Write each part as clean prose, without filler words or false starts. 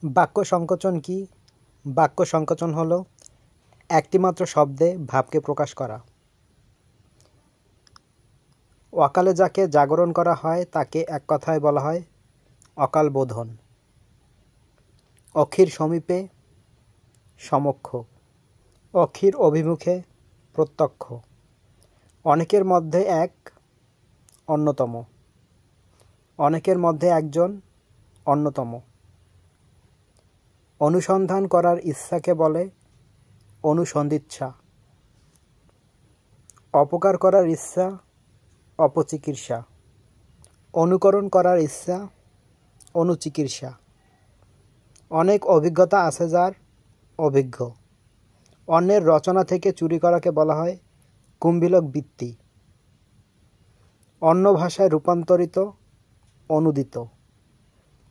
বাক্য সংকোচন কি? বাক্য সংকোচন হলো একটিমাত্র শব্দে ভাবকে প্রকাশ করা। অকালে যাকে জাগরণ করা হয় তাকে এক কথায় বলা হয় অকাল বোধন। অক্ষির সমীপে সমক্ষ, অক্ষির অভিমুখে প্রত্যক্ষ, অনেকের মধ্যে এক অন্যতম, অনেকের মধ্যে একজন অন্যতম। অনুসন্ধান করার ইচ্ছাকে বলে অনুসন্ধিৎসা। অপকার করার ইচ্ছা অপচিকিৎসা। অনুকরণ করার ইচ্ছা অনুচিকিৎসা। অনেক অভিজ্ঞতা আছে যার অভিজ্ঞ। অন্যের রচনা থেকে চুরি করাকে বলা হয় কুম্ভিলক বৃত্তি। অন্য ভাষায় রূপান্তরিত অনুদিত।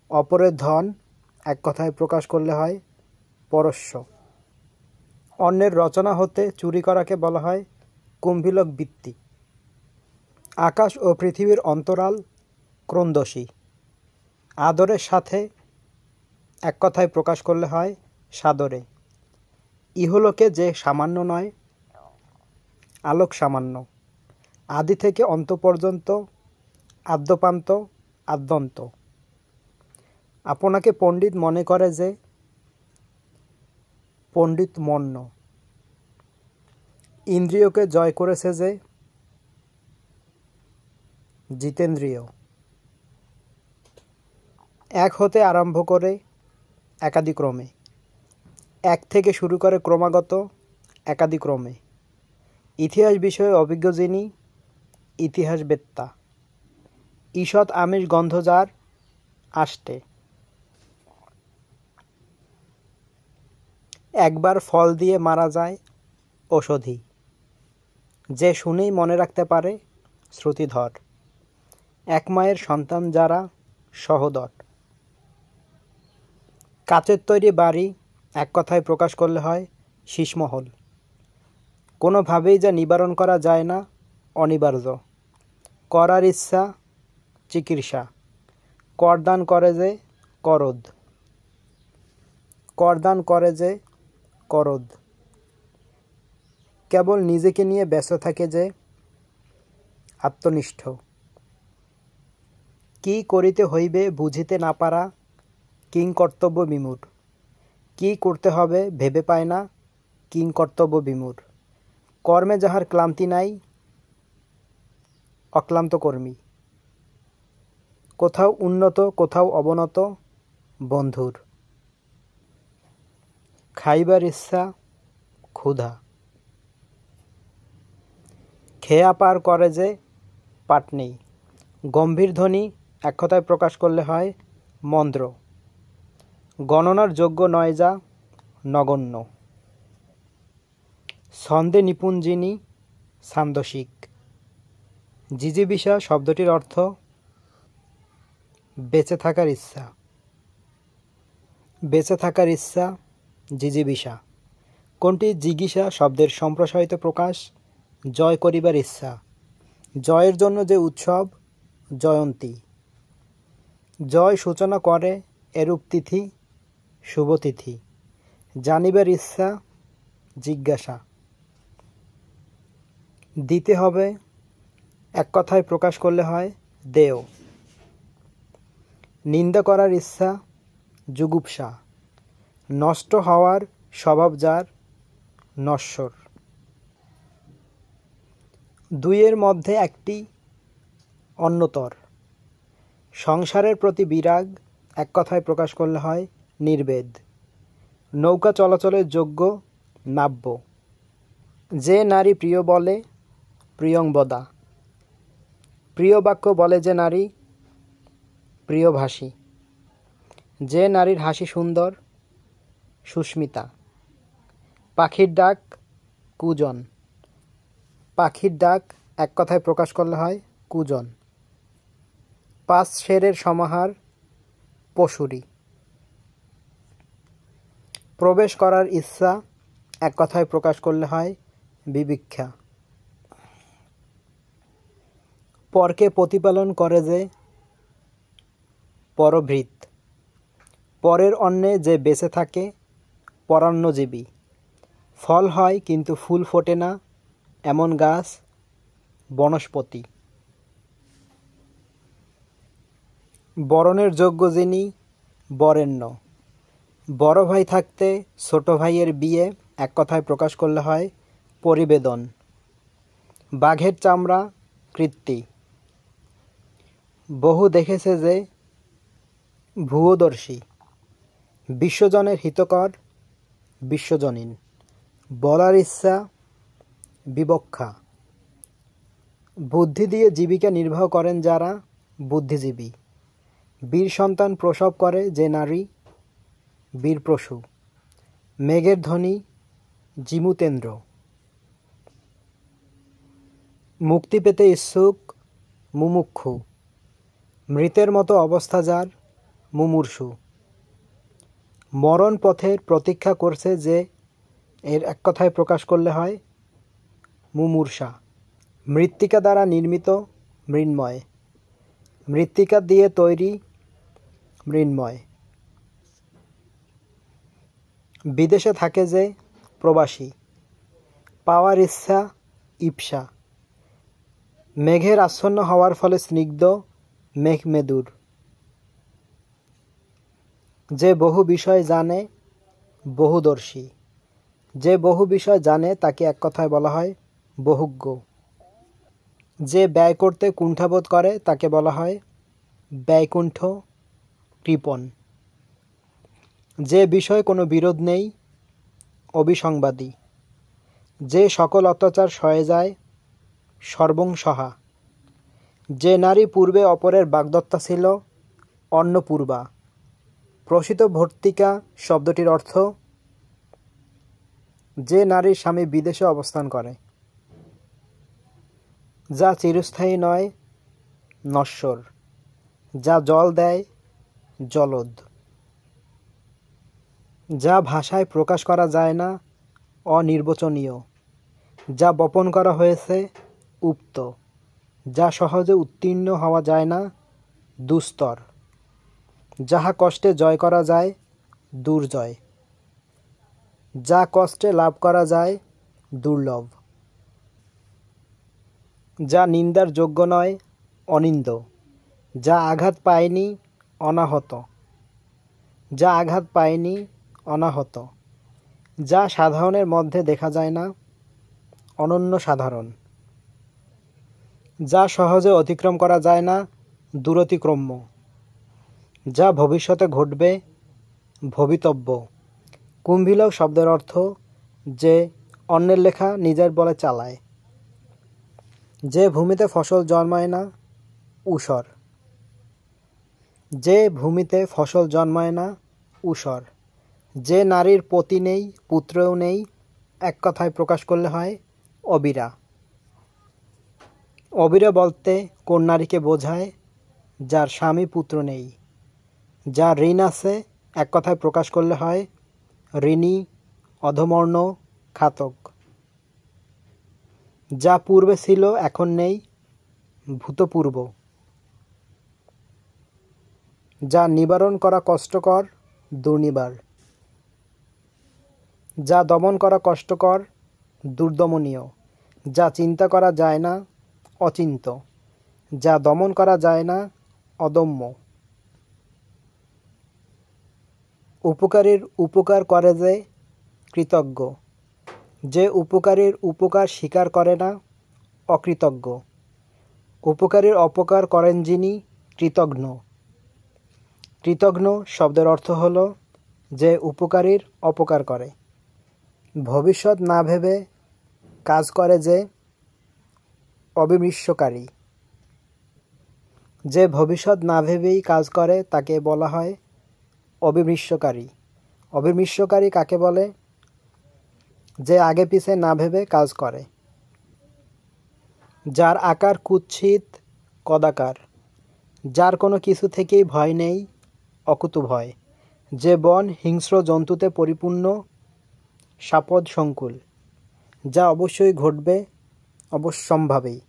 অপরের ধন এক কথায় প্রকাশ করলে হয় পরস্য। অন্যের রচনা হতে চুরি করাকে বলা হয় কুম্ভিলক বৃত্তি। আকাশ ও পৃথিবীর অন্তরাল ক্রন্দসী। আদরের সাথে এক কথায় প্রকাশ করলে হয় সাদরে। ইহলোকে যে সামান্য নয়, আলোক সামান্য। আদি থেকে অন্ত পর্যন্ত, আদ্যপান্ত আদ্যন্ত। আপনাকে পণ্ডিত মনে করে যে পণ্ডিত মন্য। ইন্দ্রিয়কে জয় করেছে যে জিতেন্দ্রিয়। এক হতে আরম্ভ করে একাদিক্রমে, এক থেকে শুরু করে ক্রমাগত একাদিক্রমে। ইতিহাস বিষয়ে অভিজ্ঞ যিনি ইতিহাসবেত্তা। ঈষৎ আমিষ গন্ধ যার আষ্টে। একবার ফল দিয়ে মারা যায় ঔষধি। যে শুনেই মনে রাখতে পারে শ্রুতিধর। এক মায়ের সন্তান যারা সহোদর। কাচের তৈরি বাড়ি এক কথায় প্রকাশ করলে হয় শীষমহল। কোনোভাবেই যা নিবারণ করা যায় না অনিবার্য। করার ইচ্ছা চিকিৎসা। করদান করে যে করদ। করদান করে যে করদ। কেবল নিজেকে নিয়ে ব্যস্ত থাকে যে আত্মনিষ্ঠ। কি করিতে হইবে বুঝিতে না পারা কিংকর্তব্য বিমূঢ়। কি করতে হবে ভেবে পায় না কিংকর্তব্য বিমূঢ়। কর্মে যাহার ক্লান্তি নাই অক্লান্ত কর্মী। কোথাও উন্নত কোথাও অবনত বন্ধুর। খাইবার ইচ্ছা ক্ষুধা। খেয়া পার করে যে পাট নেই। গম্ভীর ধ্বনি এক কথায় প্রকাশ করলে হয় মন্দ্র। গণনার যোগ্য নয় যা নগণ্য। ছন্দে নিপুণ যিনি ছান্দসিক। জিজিবিষা শব্দটির অর্থ বেঁচে থাকার ইচ্ছা। বেঁচে থাকার ইচ্ছা জিজিবিষা। কোনটি জিজ্ঞাসা শব্দের সম্প্রসারিত প্রকাশ? জয় করিবার ইচ্ছা। জয়ের জন্য যে উৎসব জয়ন্তী। জয় সূচনা করে এরূপ তিথি শুভতিথি। জানিবার ইচ্ছা জিজ্ঞাসা। দিতে হবে এক কথায় প্রকাশ করলে হয় দেও। নিন্দা করার ইচ্ছা জুগুপ্সা। নষ্ট হওয়ার স্বভাব যার নশ্বর। দুইয়ের মধ্যে একটি অন্যতর। সংসারের প্রতি বিরাগ এক কথায় প্রকাশ করলে হয় নির্বেদ। নৌকা চলাচলের যোগ্য নাব্য। যে নারী প্রিয় বলে প্রিয়ংবদা। প্রিয় বাক্য বলে যে নারী প্রিয়ভাষী। যে নারীর হাসি সুন্দর সুস্মিতা। পাখির ডাক কুজন। পাখির ডাক এক কথায় প্রকাশ করলে হয় কুজন। পাঁচ শেরের সমাহার পশুরি। প্রবেশ করার ইচ্ছা এক কথায় প্রকাশ করলে হয় বিবিক্ষা। পরকে প্রতিপালন করে যে পরভৃত। পরের অন্নে যে বেঁচে থাকে পরান্নজীবী। ফল হয় কিন্তু ফুল ফোটে না এমন গাছ বনস্পতি। বরণের যোগ্য যিনি বরেণ্য। বড় ভাই থাকতে ছোট ভাইয়ের বিয়ে এক কথায় প্রকাশ করলে হয় পরিবেদন। বাঘের চামড়া কৃত্তি। বহু দেখেছে যে ভূয়দর্শী। বিশ্বজনের হিতকর বিশ্বজনীন। বলার ইচ্ছা বিবক্ষা। বুদ্ধি দিয়ে জীবিকা নির্বাহ করেন যারা বুদ্ধিজীবী। বীর সন্তান প্রসব করে যে নারী বীরপ্রসূ। মেঘের ধ্বনি জিমুতেন্দ্র। মুক্তি পেতে ইচ্ছুক মুমুক্ষু। মৃতের মতো অবস্থা যার মুমূর্ষু। মরণ পথের প্রতীক্ষা করছে যে, এর এক কথায় প্রকাশ করলে হয় মুমূর্ষা। মৃত্তিকা দ্বারা নির্মিত মৃন্ময়। মৃত্তিকা দিয়ে তৈরি মৃন্ময়। বিদেশে থাকে যে প্রবাসী। পাওয়ার ইচ্ছা ইপ্সা। মেঘের আচ্ছন্ন হওয়ার ফলে স্নিগ্ধ মেঘমেদুর। যে বহু বিষয় জানে বহুদর্শী। যে বহু বিষয় জানে তাকে এক কথায় বলা হয় বহুজ্ঞ। যে ব্যয় করতে কুণ্ঠাবোধ করে তাকে বলা হয় ব্যয়কুণ্ঠ কৃপণ। যে বিষয়ে কোনো বিরোধ নেই অবিসংবাদী। যে সকল অত্যাচার সয়ে যায় সর্বংসহা। যে নারী পূর্বে অপরের বাগদত্তা ছিল অন্নপূর্বা। প্রসিত ভর্তিকা শব্দটির অর্থ যে নারীর স্বামী বিদেশে অবস্থান করে। যা চিরস্থায়ী নয় নশ্বর। যা জল দেয় জলদ। যা ভাষায় প্রকাশ করা যায় না অনির্বচনীয়। যা বপন করা হয়েছে উক্ত। যা সহজে উত্তীর্ণ হওয়া যায় না দুস্তর। যাহা কষ্টে জয় করা যায় দুর্জয়। যা কষ্টে লাভ করা যায় দুর্লভ। যা নিন্দার যোগ্য নয় অনিন্দ। যা আঘাত পায়নি অনাহত। যা আঘাত পায়নি অনাহত। যা সাধারণের মধ্যে দেখা যায় না অনন্য সাধারণ। যা সহজে অতিক্রম করা যায় না দূরতিক্রম্য। যা ভবিষ্যতে ঘটবে ভবিতব্য। কুম্ভীলক শব্দের অর্থ যে অন্যের লেখা নিজের বলে চালায়। যে ভূমিতে ফসল জন্মায় না ঊষর। যে ভূমিতে ফসল জন্মায় না ঊষর। যে নারীর পতি নেই পুত্রও নেই এক কথায় প্রকাশ করলে হয় অবিরা। অবিরা বলতে কোন নারীকে বোঝায় যার স্বামী পুত্র নেই। যার ঋণ আছে এক কথায় প্রকাশ করলে হয় ঋণী অধমর্ণ ঘাতক। যা পূর্বে ছিল এখন নেই ভূতপূর্ব। যা নিবারণ করা কষ্টকর দুর্নিবার। যা দমন করা কষ্টকর দুর্দমনীয়। যা চিন্তা করা যায় না অচিন্ত। যা দমন করা যায় না অদম্য। উপকারীর উপকার করে যে কৃতজ্ঞ। যে উপকারীর উপকার স্বীকার করে না অকৃতজ্ঞ। উপকারীর অপকার করেন যিনি কৃতঘ্ন। কৃতঘ্ন শব্দের অর্থ হল যে উপকারীর অপকার করে। ভবিষ্যৎ না ভেবে কাজ করে যে অবিমৃষ্যকারী। যে ভবিষ্যৎ না ভেবেই কাজ করে তাকে বলা হয় অবিমৃষ্যকারী। অবিমৃষ্যকারী কাকে বলে? যে আগে পিছে না ভেবে কাজ করে। যার আকার কুৎসিত কদাকার। যার কোনো কিছু থেকেই ভয় নেই অকুতোভয়। যে বন হিংস্র জন্তুতে পরিপূর্ণ সাপদ সংকুল। যা অবশ্যই ঘটবে অবশ্যম্ভাবী।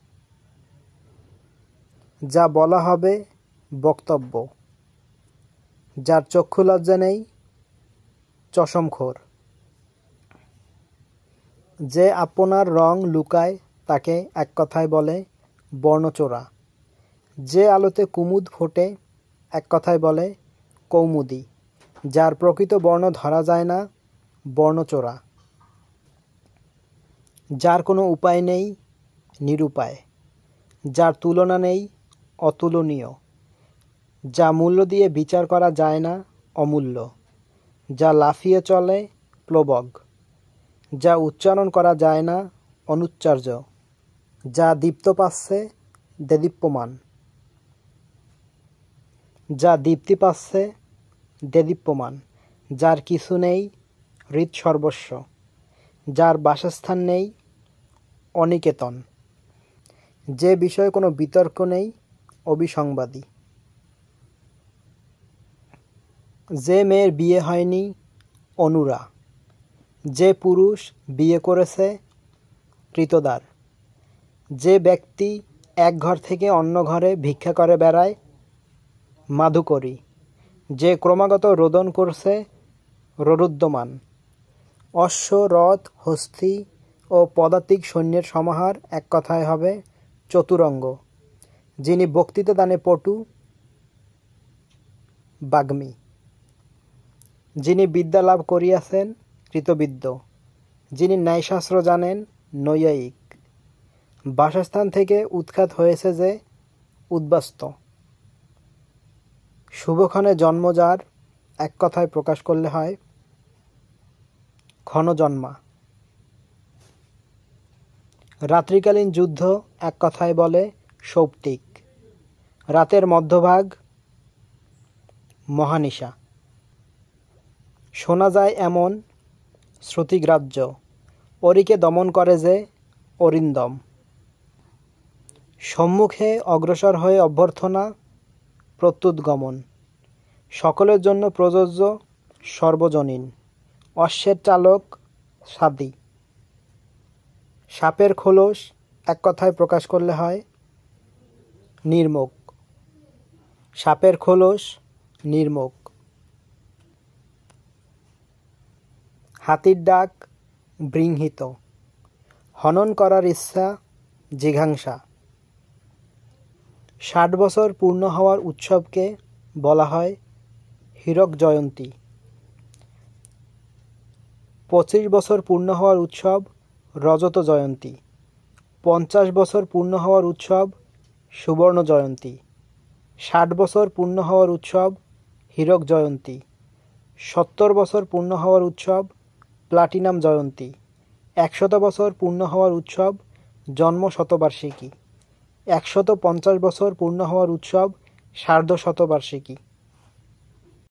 যা বলা হবে বক্তব্য। যার চক্ষু লজ্জা নেই চশমখোর। যে আপনার রং লুকায় তাকে এক কথায় বলে বর্ণচোরা। যে আলোতে কুমুদ ফোটে এক কথায় বলে কৌমুদী। যার প্রকৃত বর্ণ ধরা যায় না বর্ণচোরা। যার কোনো উপায় নেই নিরুপায়। যার তুলনা নেই অতুলনীয়। যা মূল্য দিয়ে বিচার করা যায় না অমূল্য। যা লাফিয়ে চলে প্লবগ। যা উচ্চারণ করা যায় না অনুচ্চার্য। যা দীপ্ত পাচ্ছে দেদীপ্যমান। যা দীপ্তি পাচ্ছে দেদীপ্যমান। যার কিছু নেই হৃৎসর্বস্ব। যার বাসস্থান নেই অনিকেতন। যে বিষয়ে কোনো বিতর্ক নেই অবিসংবাদী। যে মেয়ের বিয়ে হয়নি অনুরা। যে পুরুষ বিয়ে করেছে কৃতদার। যে ব্যক্তি এক ঘর থেকে অন্য ঘরে ভিক্ষা করে বেড়ায় মাধুকরী। যে ক্রমাগত রোদন করছে রোরুদ্যমান। অশ্ব রথ হস্তী ও পদাতিক সৈন্যের সমাহার এক কথায় হবে চতুরঙ্গ। যিনি বক্তৃতা দানে পটু বাগ্মী। যিনি বিদ্যা লাভ করিয়াছেন কৃতবিদ্য। যিনি ন্যায়শাস্ত্র জানেন নৈয়ায়িক। বাসস্থান থেকে উৎখাত হয়েছে যে উদ্বাস্ত। শুভক্ষণে জন্ম যার এক কথায় প্রকাশ করলে হয় ক্ষণজন্মা। রাত্রিকালীন যুদ্ধ এক কথায় বলে সৌপ্তিক। রাতের মধ্যভাগ মহানিশা। শোনা যায় এমন শ্রুতিগ্রাহ্য। অরিকে দমন করে যে অরিন্দম। সম্মুখে অগ্রসর হয়ে অভ্যর্থনা প্রত্যুৎগমন। সকলের জন্য প্রযোজ্য সর্বজনীন। অশ্বের চালক সাদী। সাপের খোলস এক কথায় প্রকাশ করলে হয় নির্মুখ। সাপের খোলস নির্মুখ। হাতির ডাক বৃংহিত। হনন করার ইচ্ছা জিঘাংসা। ৬০ বছর পূর্ণ হওয়ার উৎসবকে বলা হয় হীরক জয়ন্তী। ২৫ বছর পূর্ণ হওয়ার উৎসব রজত জয়ন্তী। ৫০ বছর পূর্ণ হওয়ার উৎসব সুবর্ণ জয়ন্তী। ৬০ বছর পূর্ণ হওয়ার উৎসব হীরক জয়ন্তী। ৭০ বছর পূর্ণ হওয়ার উৎসব প্লাটিনাম জয়ন্তী। ১০০ বছর পূর্ণ হওয়ার উৎসব জন্ম শতবার্ষিকী। ১৫০ বছর পূর্ণ হওয়ার উৎসব সার্ধশতবার্ষিকী।